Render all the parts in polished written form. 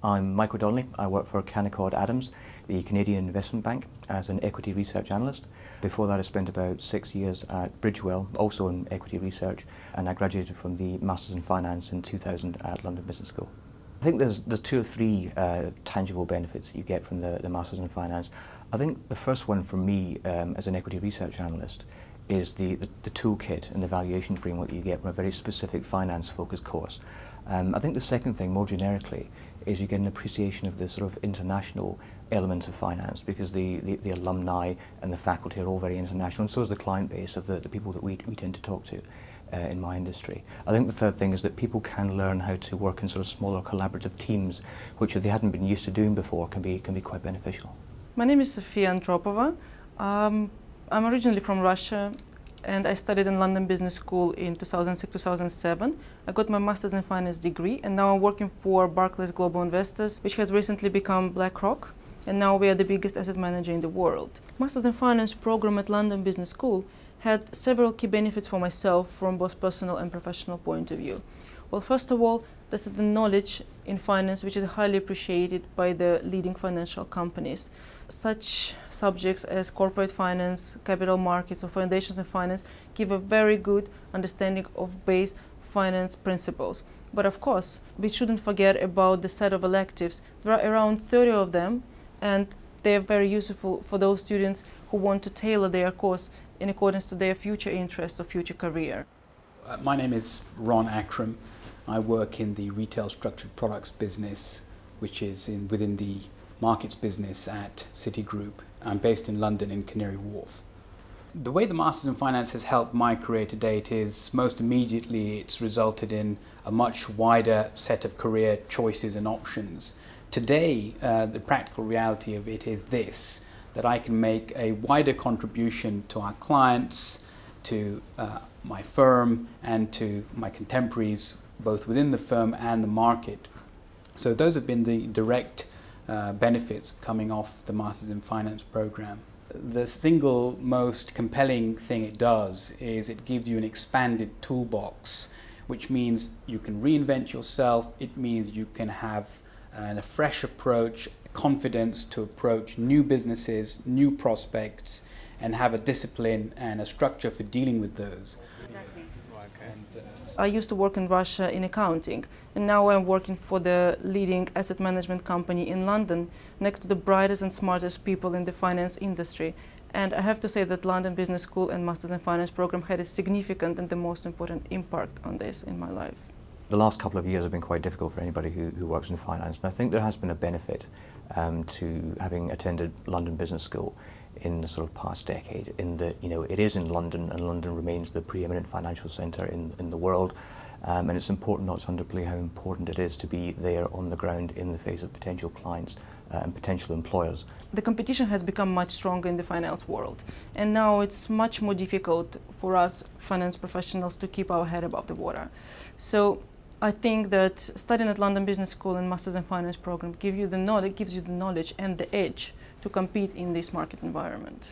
I'm Michael Donnelly. I work for Canaccord Adams, the Canadian investment bank, as an equity research analyst. Before that I spent about 6 years at Bridgewell, also in equity research, and I graduated from the Masters in Finance in 2000 at London Business School. I think there's 2 or 3 tangible benefits that you get from the Masters in Finance. I think the first one for me as an equity research analyst is the toolkit and the valuation framework that you get from a very specific finance-focused course. I think the second thing, more generically, is you get an appreciation of the sort of international elements of finance, because the alumni and the faculty are all very international, and so is the client base of the people that we tend to talk to in my industry. I think the third thing is that people can learn how to work in sort of smaller collaborative teams, which if they hadn't been used to doing before can be quite beneficial. My name is Sofia Antropova. I'm originally from Russia, and I studied in London Business School in 2006-2007. I got my Master's in Finance degree, and now I'm working for Barclays Global Investors, which has recently become BlackRock, and now we are the biggest asset manager in the world. Master's in Finance program at London Business School had several key benefits for myself from both personal and professional point of view. Well, first of all, this is the knowledge in finance, which is highly appreciated by the leading financial companies. Such subjects as corporate finance, capital markets, or foundations in finance give a very good understanding of base finance principles. But of course, we shouldn't forget about the set of electives. There are around 30 of them, and they're very useful for those students who want to tailor their course in accordance to their future interest or future career. My name is Ron Akram. I work in the retail structured products business, which is within the markets business at Citigroup. I'm based in London in Canary Wharf. The way the Masters in Finance has helped my career to date is most immediately it's resulted in a much wider set of career choices and options. Today, the practical reality of it is this, that I can make a wider contribution to our clients, to my firm, and to my contemporaries, both within the firm and the market. So those have been the direct benefits of coming off the Masters in Finance program. The single most compelling thing it does is it gives you an expanded toolbox, which means you can reinvent yourself. It means you can have a fresh approach, confidence to approach new businesses, new prospects, and have a discipline and a structure for dealing with those. I used to work in Russia in accounting, and now I'm working for the leading asset management company in London, next to the brightest and smartest people in the finance industry. And I have to say that London Business School and Masters in Finance program had a significant and the most important impact on this in my life. The last couple of years have been quite difficult for anybody who works in finance, and I think there has been a benefit to having attended London Business School in the sort of past decade, in that, you know, it is in London, and London remains the preeminent financial centre in the world, and it's important not to underplay how important it is to be there on the ground in the face of potential clients and potential employers. The competition has become much stronger in the finance world, and now it's much more difficult for us finance professionals to keep our head above the water. So I think that studying at London Business School and Masters in Finance program gives you the knowledge and the edge to compete in this market environment.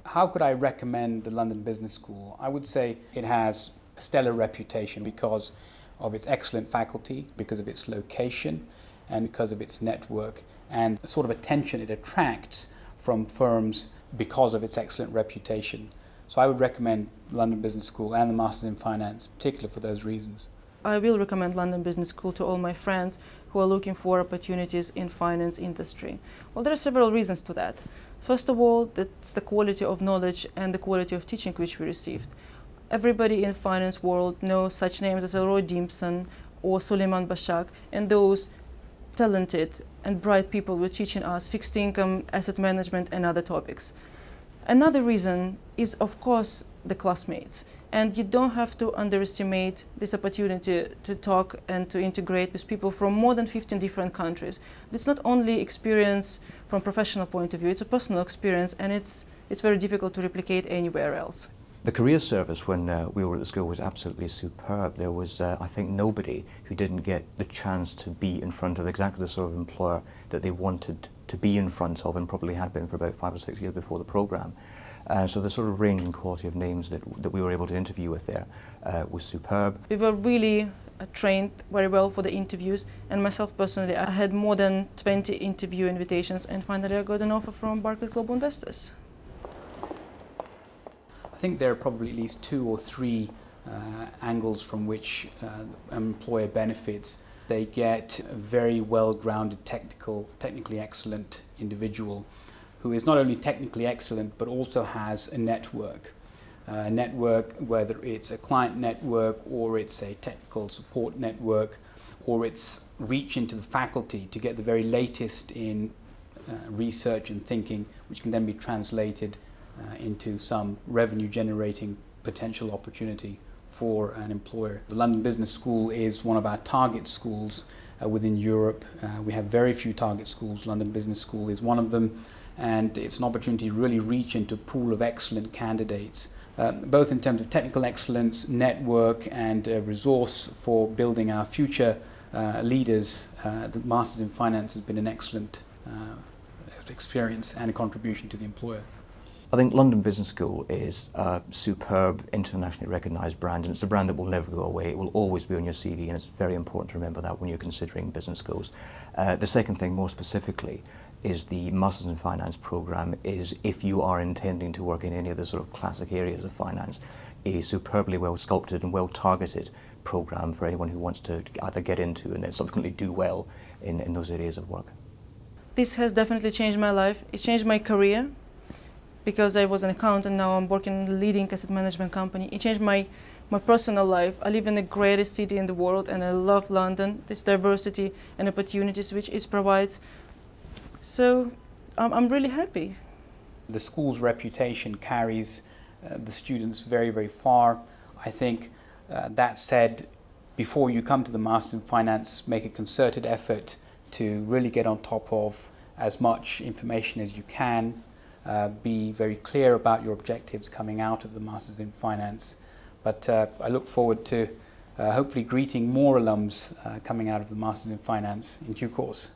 How could I recommend the London Business School? I would say it has a stellar reputation because of its excellent faculty, because of its location, and because of its network, and the sort of attention it attracts from firms because of its excellent reputation. So I would recommend London Business School and the Masters in Finance, particularly for those reasons. I will recommend London Business School to all my friends who are looking for opportunities in finance industry. Well, there are several reasons to that. First of all, that's the quality of knowledge and the quality of teaching which we received. Everybody in the finance world knows such names as Roy Dimpson or Suleiman Bashak, and those talented and bright people were teaching us fixed income, asset management, and other topics. Another reason is, of course, the classmates. And you don't have to underestimate this opportunity to talk and to integrate with people from more than 15 different countries. It's not only experience from a professional point of view, it's a personal experience, and it's very difficult to replicate anywhere else. The career service when we were at the school was absolutely superb. There was, I think, nobody who didn't get the chance to be in front of exactly the sort of employer that they wanted to be in front of, and probably had been for about 5 or 6 years before the programme. So the sort of range and quality of names that we were able to interview with there was superb. We were really trained very well for the interviews, and myself personally, I had more than 20 interview invitations, and finally I got an offer from Barclays Global Investors. I think there are probably at least 2 or 3 angles from which an employer benefits. They get a very well-grounded, technically excellent individual who is not only technically excellent but also has a network. A network, whether it's a client network or it's a technical support network or it's reach into the faculty to get the very latest in research and thinking, which can then be translated into some revenue generating potential opportunity for an employer. The London Business School is one of our target schools within Europe. We have very few target schools. London Business School is one of them, and it's an opportunity to really reach into a pool of excellent candidates, both in terms of technical excellence, network and resource for building our future leaders. The Masters in Finance has been an excellent experience and a contribution to the employer. I think London Business School is a superb, internationally recognised brand, and it's a brand that will never go away. It will always be on your CV, and it's very important to remember that when you're considering business schools. The second thing, more specifically, is the Masters in Finance programme is, if you are intending to work in any of the sort of classic areas of finance, a superbly well sculpted and well targeted programme for anyone who wants to either get into and then subsequently do well in those areas of work. This has definitely changed my life. It changed my career, because I was an accountant. Now I'm working in a leading asset management company. It changed my personal life. I live in the greatest city in the world, and I love London, this diversity and opportunities which it provides. So I'm really happy. The school's reputation carries the students very, very far. I think that said, before you come to the Masters in Finance, make a concerted effort to really get on top of as much information as you can. Be very clear about your objectives coming out of the Masters in Finance. But I look forward to hopefully greeting more alums coming out of the Masters in Finance in due course.